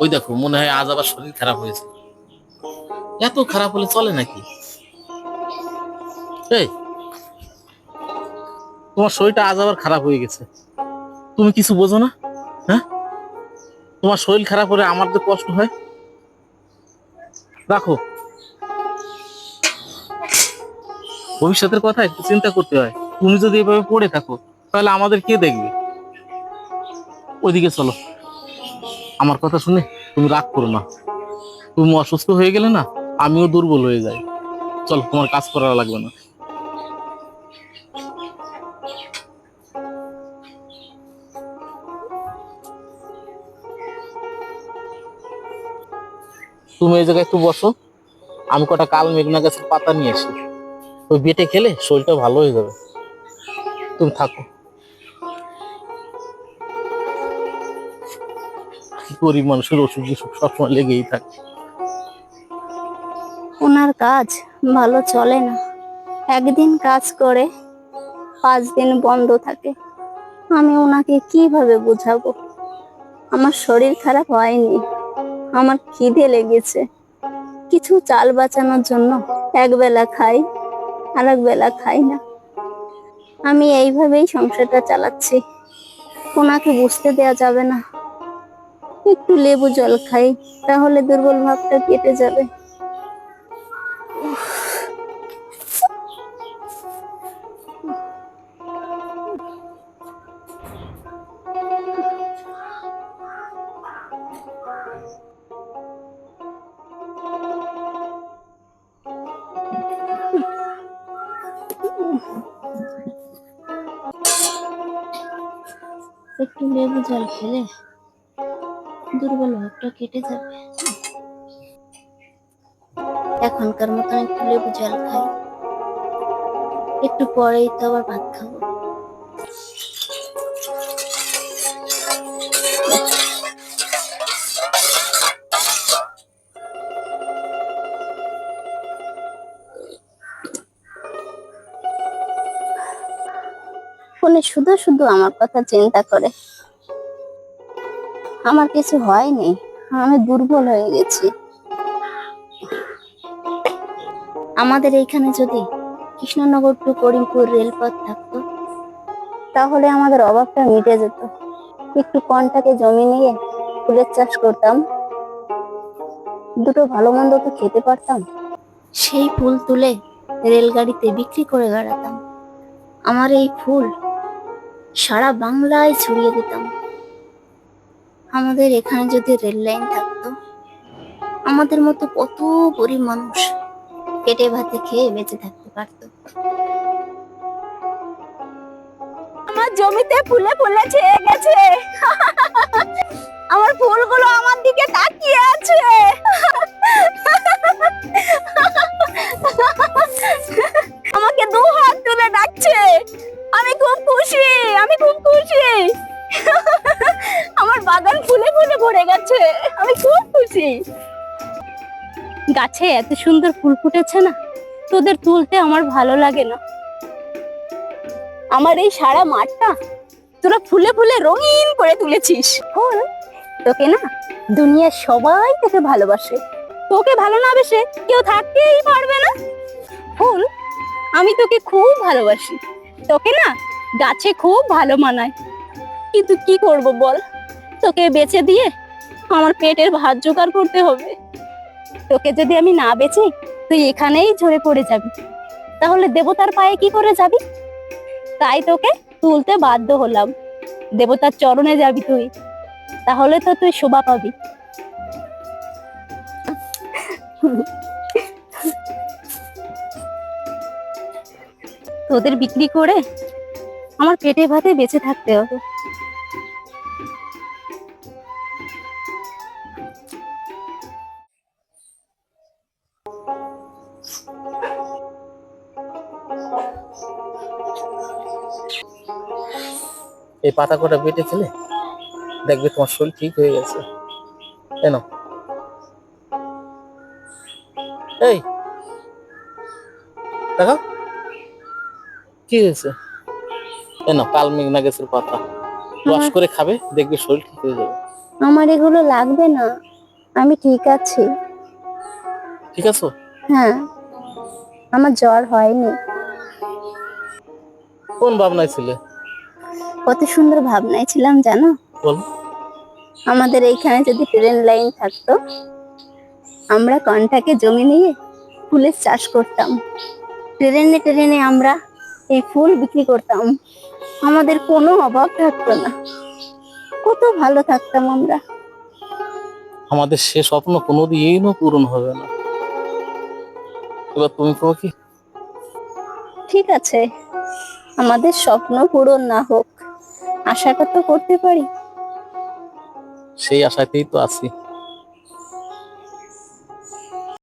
ওই দেখো, মনে হয় আজ আবার শরীর খারাপ হয়েছে। এত খারাপ হলে চলে নাকি? এই, তোমার শরীরটা আজ আবার খারাপ হয়ে গেছে, তুমি কিছু বোঝো না? হ্যাঁ, তোমার শরীর খারাপ হলে আমার যে কষ্ট হয়। রাখো, ভবিষ্যতের কথা একটু চিন্তা করতে হয়। তুমি যদি এভাবে পড়ে থাকো তাহলে আমাদের কে দেখবে? ওইদিকে চলো, আমার কথা শুনে তুমি রাগ করো না। তুমি অসুস্থ হয়ে গেলে না, আমিও দুর্বল হয়ে যাই। চলো, তোমার কাজ করা লাগবে না। তুমি এই জায়গায় একটু বসো, আমি কটা কাল মেঘনা গাছের পাতা নিয়ে আসি। ওই বেটে খেলে শরীরটা ভালো হয়ে যাবে। তুমি থাকো। গরিব মানুষের অসুখ বিসুখ সবসময় লেগেই থাকে। ওনার কাজ ভালো চলে না, একদিন কাজ করে 5 দিন বন্ধ থাকে। আমি ওনাকে কিভাবে বোঝাবো? আমার শরীর খারাপ হয়নি, আমার খিদে লেগেছে। কিছু চাল বাঁচানোর জন্য একবেলা খাই, আর একবেলা খাই না। আমি এইভাবেই সংসারটা চালাচ্ছি, ওনাকে বুঝতে দেয়া যাবে না। একটু লেবু জল খাই, তাহলে দুর্বল ভাবটা কেটে যাবে। একটু লেবু জল খেলে দুর্বল ভাবটা কেটে যাবে। এখনকার মতন একটু লেবু জল খাই, একটু পরেই তো আবার ভাত খাবো। ফোনে শুধু শুধু আমার কথা চিন্তা করে। আমার কিছু হয়নি, আমি দুর্বল হয়ে গেছি। আমাদের এইখানে যদি কৃষ্ণনগর টু করিমপুর রেলপথ থাকতো, তাহলে আমাদের অভাবটা মিটে যেত। একটু কনটাকে জমি নিয়ে ফুলের চাষ করতাম, দুটো ভালো মন্দ তো খেতে পারতাম। সেই ফুল তুলে রেলগাড়িতে বিক্রি করে বেড়াতাম। আমার এই ফুল সারা বাংলায় ছড়িয়ে দিতাম। আমাদের এখানে যদি রেল লাইন থাকতো, আমাদের মতো কত গরিব মানুষ পেটে ভাতে খেয়ে বেঁচে থাকতে পারতো। আমার জমিতে ফুলে ফুলে ছেয়ে গেছে, আমার ফুলগুলো আমার দিকে তাকিয়ে আছে। আমাকে দু হাত তুলে ডাকছে। আমি খুব খুশি, আমি খুব খুশি। আমার বাগান ফুলে ফুলে ভরে গেছে, আমি খুব খুশি। গাছে এত সুন্দর ফুল ফুটেছে না, তোদের তুলতে আমার ভালো লাগে না। আমার এই সারা মাঠটা তোরা ফুলে ফুলে রঙিন করে তুলেছিস। ফুল, তোকে না দুনিয়ার সবাই তোকে ভালোবাসে, তোকে ভালো না বেসে কেউ থাকতেই পারবে না। ফুল, আমি তোকে খুব ভালোবাসি, তোকে না গাছে খুব ভালো মানায়। কিন্তু কি করব বল, তোকে বেচে দিয়ে আমার পেটের ভাত জোগাড় করতে হবে। তোকে যদি আমি না বেচি, তুই এখানেই ঝরে পড়ে যাবি, তাহলে দেবতার পায়ে কি করে যাবি? তাই তোকে তুলতে বাধ্য হলাম। দেবতার চরণে যাবি তুই, তাহলে তো তুই শোভা পাবি। তোদের বিক্রি করে আমার পেটে ভাতে বেঁচে থাকতে হবে। এই পাতা কটা বেটে খেলে দেখবে তোমার শরীর ঠিক হয়ে গেছে। কেন? এই দেখো, কি হয়েছে? কেন? কাল মেঘনা গাছের পাতা রস আমার করে খাবে, দেখবে শরীর ঠিক হয়ে যাবে। আমার এগুলো লাগবে না, আমি ঠিক আছি। ঠিক আছে? হ্যাঁ, আমার জ্বর হয়নি। কোন ভাবনায় ছিলে? কত সুন্দর ভাবনায় ছিলাম জানো? বলো। আমাদের এইখানে যদি ট্রেন লাইন থাকতো, আমরা কন্টাকে জমি নিয়ে ফুলের চাষ করতাম। ট্রেনে ট্রেনে আমরা এই ফুল বিক্রি করতাম। আমাদের কোনো অভাব থাকতো না। কত ভালো থাকতাম আমরা। আমাদের সে স্বপ্ন কোনোদিনও পূরণ হবে না। এবার তুমি কো কি? ঠিক আছে, আমাদের স্বপ্ন পূরণ না হোক, আশাটা তো করতে পারি। সেই আশাতেই তো আছি।